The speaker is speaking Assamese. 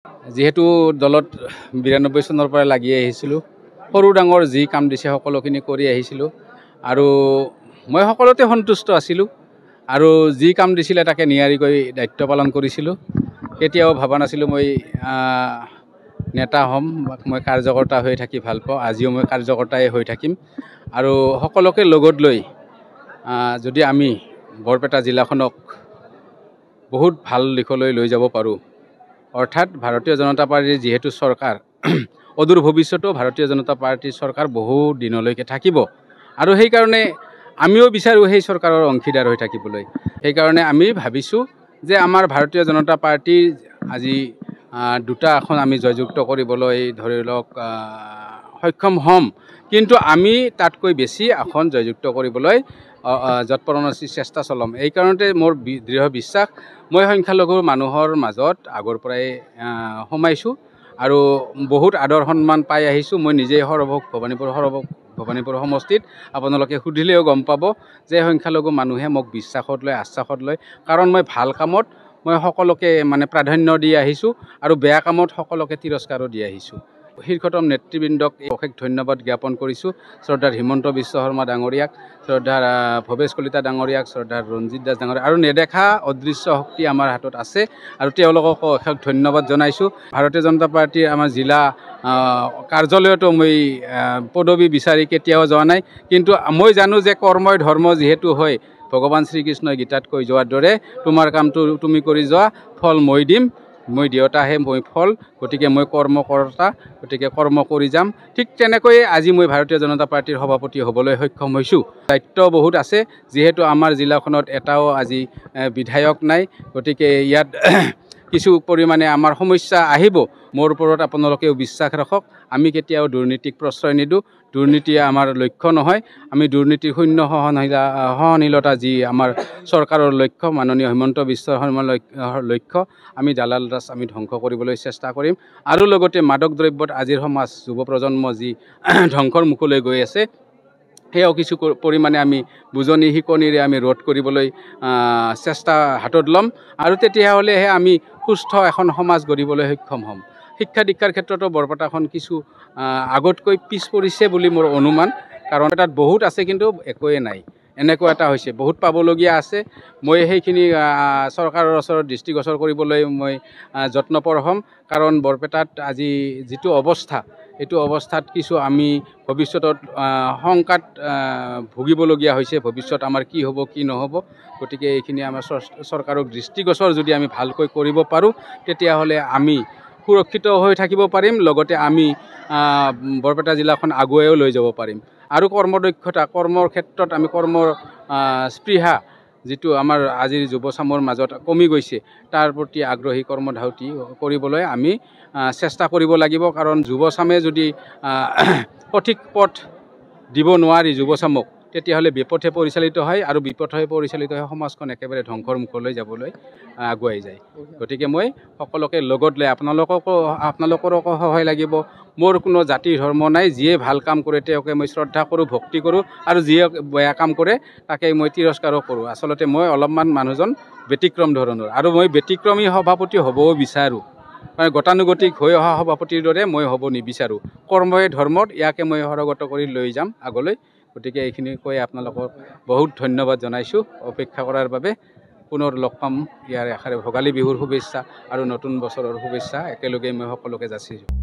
যেহেতু দলত 92 চনৰ পৰা লাগি আহিছিলোঁ, সৰু ডাঙৰ যি কাম দিছে সকলোখিনি কৰি আহিছিলোঁ আৰু মই সকলোতে সন্তুষ্ট আছিলোঁ আৰু যি কাম দিছিলে তাকে নিয়াৰিকৈ দায়িত্ব পালন কৰিছিলোঁ। কেতিয়াও ভবা নাছিলোঁ মই নেতা হ'ম, মই কাৰ্যকৰ্তা হৈ থাকি ভাল পাওঁ। আজিও মই কাৰ্যকৰ্তাই হৈ থাকিম আৰু সকলোকে লগত লৈ যদি আমি বৰপেটা জিলাখনক বহুত ভাল দিশলৈ লৈ যাব পাৰোঁ, অৰ্থাৎ ভাৰতীয় জনতা পাৰ্টীৰ যিহেতু চৰকাৰ, অদূৰ ভৱিষ্যতেও ভাৰতীয় জনতা পাৰ্টীৰ চৰকাৰ বহু দিনলৈকে থাকিব আৰু সেইকাৰণে আমিও বিচাৰোঁ সেই চৰকাৰৰ অংশীদাৰ হৈ থাকিবলৈ। সেইকাৰণে আমি ভাবিছোঁ যে আমাৰ ভাৰতীয় জনতা পাৰ্টীৰ আজি 2টা আসন আমি জয়যুক্ত কৰিবলৈ ধৰি লওক সক্ষম হ'ম, কিন্তু আমি তাতকৈ বেছি আসন জয়যুক্ত কৰিবলৈ যৎপৰোনাস্তি চেষ্টা চলাম। এই কাৰণতে মোৰ দৃঢ় বিশ্বাস, মই সংখ্যালঘু মানুহৰ মাজত আগৰ পৰাই সোমাইছোঁ আৰু বহুত আদৰ সন্মান পাই আহিছোঁ। মই নিজেই ভৱানীপুৰ সমষ্টিত আপোনালোকে সুধিলেও গম পাব যে সংখ্যালঘু মানুহে মোক বিশ্বাসত লয়, আশ্বাসত লয়, কাৰণ মই ভাল কামত মই সকলোকে প্ৰাধান্য দি আহিছোঁ আৰু বেয়া কামত সকলোকে তিৰস্কাৰো দি আহিছোঁ। শীৰ্ষতম নেতৃবৃন্দক অশেষ ধন্যবাদ জ্ঞাপন কৰিছোঁ। শ্ৰদ্ধাৰ হিমন্ত বিশ্ব শৰ্মা ডাঙৰীয়াক, শ্ৰদ্ধাৰ ভৱেশ কলিতা ডাঙৰীয়াক, শ্ৰদ্ধাৰ ৰঞ্জিত দাস ডাঙৰীয়াক আৰু নেদেখা অদৃশ্য শক্তি আমাৰ হাতত আছে আৰু তেওঁলোককো অশেষ ধন্যবাদ জনাইছোঁ। ভাৰতীয় জনতা পাৰ্টীৰ আমাৰ জিলা কাৰ্যালয়তো মই পদবী বিচাৰি কেতিয়াও যোৱা নাই, কিন্তু মই জানো যে কৰ্মই ধৰ্ম যিহেতু হয়, ভগৱান শ্ৰীকৃষ্ণই গীতাত কৈ যোৱাৰ দৰে তোমাৰ কামটো তুমি কৰি যোৱা, ফল মই দিম, মই দেউতাহে মই ফল, গতিকে মই কৰ্মকৰ্তা, গতিকে কৰ্ম কৰি যাম। ঠিক তেনেকৈয়ে আজি মই ভাৰতীয় জনতা পাৰ্টীৰ সভাপতি হ'বলৈ সক্ষম হৈছোঁ। দায়িত্ব বহুত আছে, যিহেতু আমাৰ জিলাখনত এটাও আজি বিধায়ক নাই, গতিকে ইয়াত কিছু পৰিমাণে আমাৰ সমস্যা আহিব। মোৰ ওপৰত আপোনালোকেও বিশ্বাস ৰাখক, আমি কেতিয়াও দুৰ্নীতিক প্ৰশ্ৰয় নিদিওঁ, দুৰ্নীতি আমাৰ লক্ষ্য নহয়। আমি দুৰ্নীতিৰ শূন্য সহনশীলতা যি আমাৰ চৰকাৰৰ লক্ষ্য, মাননীয় হিমন্ত বিশ্ব শৰ্মাৰ লক্ষ্য, আমি দালাল ৰাজ আমি ধ্বংস কৰিবলৈ চেষ্টা কৰিম আৰু লগতে মাদক দ্ৰব্যত আজিৰ সমাজ যুৱ প্ৰজন্ম যি ধ্বংসৰ মুখলৈ গৈ আছে, সেয়াও কিছু পৰিমাণে আমি বুজনি শিকনিৰে আমি ৰোধ কৰিবলৈ চেষ্টা হাতত ল'ম আৰু তেতিয়াহ'লেহে আমি সুস্থ এখন সমাজ গঢ়িবলৈ সক্ষম হ'ম। শিক্ষা দীক্ষাৰ ক্ষেত্ৰতো বৰপেটাখন কিছু আগতকৈ পিছ পৰিছে বুলি মোৰ অনুমান, কাৰণ তাত বহুত আছে কিন্তু একোৱে নাই, এনেকুৱা এটা হৈছে। বহুত পাবলগীয়া আছে, মই সেইখিনি চৰকাৰৰ ওচৰত দৃষ্টিগোচৰ কৰিবলৈ মই যত্নপৰ হ'ম, কাৰণ বৰপেটাত আজি যিটো অৱস্থা, এইটো অৱস্থাত কিছু আমি ভৱিষ্যতত শংকাত ভুগিবলগীয়া হৈছে, ভৱিষ্যত আমাৰ কি হ'ব কি নহ'ব। গতিকে এইখিনি আমাৰ চৰকাৰক দৃষ্টিগোচৰ যদি আমি ভালকৈ কৰিব পাৰোঁ, তেতিয়াহ'লে আমি সুৰক্ষিত হৈ থাকিব পাৰিম, লগতে আমি বৰপেটা জিলাখন আগুৱাইও লৈ যাব পাৰিম। আৰু কৰ্মদক্ষতা, কৰ্মৰ ক্ষেত্ৰত আমি কৰ্মৰ স্পৃহা যিটো আমাৰ আজিৰ যুৱচামৰ মাজত কমি গৈছে, তাৰ প্ৰতি আগ্ৰহী কৰ্মধাউতি কৰিবলৈ আমি চেষ্টা কৰিব লাগিব, কাৰণ যুৱচামে যদি সঠিক পথ দিব নোৱাৰি যুৱচামক, তেতিয়াহ'লে বিপথে পৰিচালিত হয় আৰু বিপথে পৰিচালিত হৈ সমাজখন একেবাৰে ধ্বংসৰ মুখলৈ যাবলৈ আগুৱাই যায়। গতিকে মই সকলোকে লগত লৈ আপোনালোকৰো সহায় লাগিব। মোৰ কোনো জাতি ধৰ্ম নাই, যিয়ে ভাল কাম কৰে তেওঁকে মই শ্ৰদ্ধা কৰোঁ, ভক্তি কৰোঁ আৰু যিয়ে বেয়া কাম কৰে তাকে মই তিৰস্কাৰো কৰোঁ। আচলতে মই অলপমান মানুহজন ব্যতিক্ৰম ধৰণৰ আৰু মই ব্যতিক্ৰমী সভাপতি হ'বও বিচাৰোঁ, গতানুগতিক হৈ অহা সভাপতিৰ দৰে মই হ'ব নিবিচাৰোঁ। কৰ্মই ধৰ্মত, ইয়াকে মই সৰগত কৰি লৈ যাম আগলৈ। গতিকে এইখিনি কৈ আপোনালোকক বহুত ধন্যবাদ জনাইছোঁ অপেক্ষা কৰাৰ বাবে। পুনৰ লগ পাম, ইয়াৰ আশাৰে ভোগালী বিহুৰ শুভেচ্ছা আৰু নতুন বছৰৰ শুভেচ্ছা একেলগে মই সকলোকে যাচিছোঁ।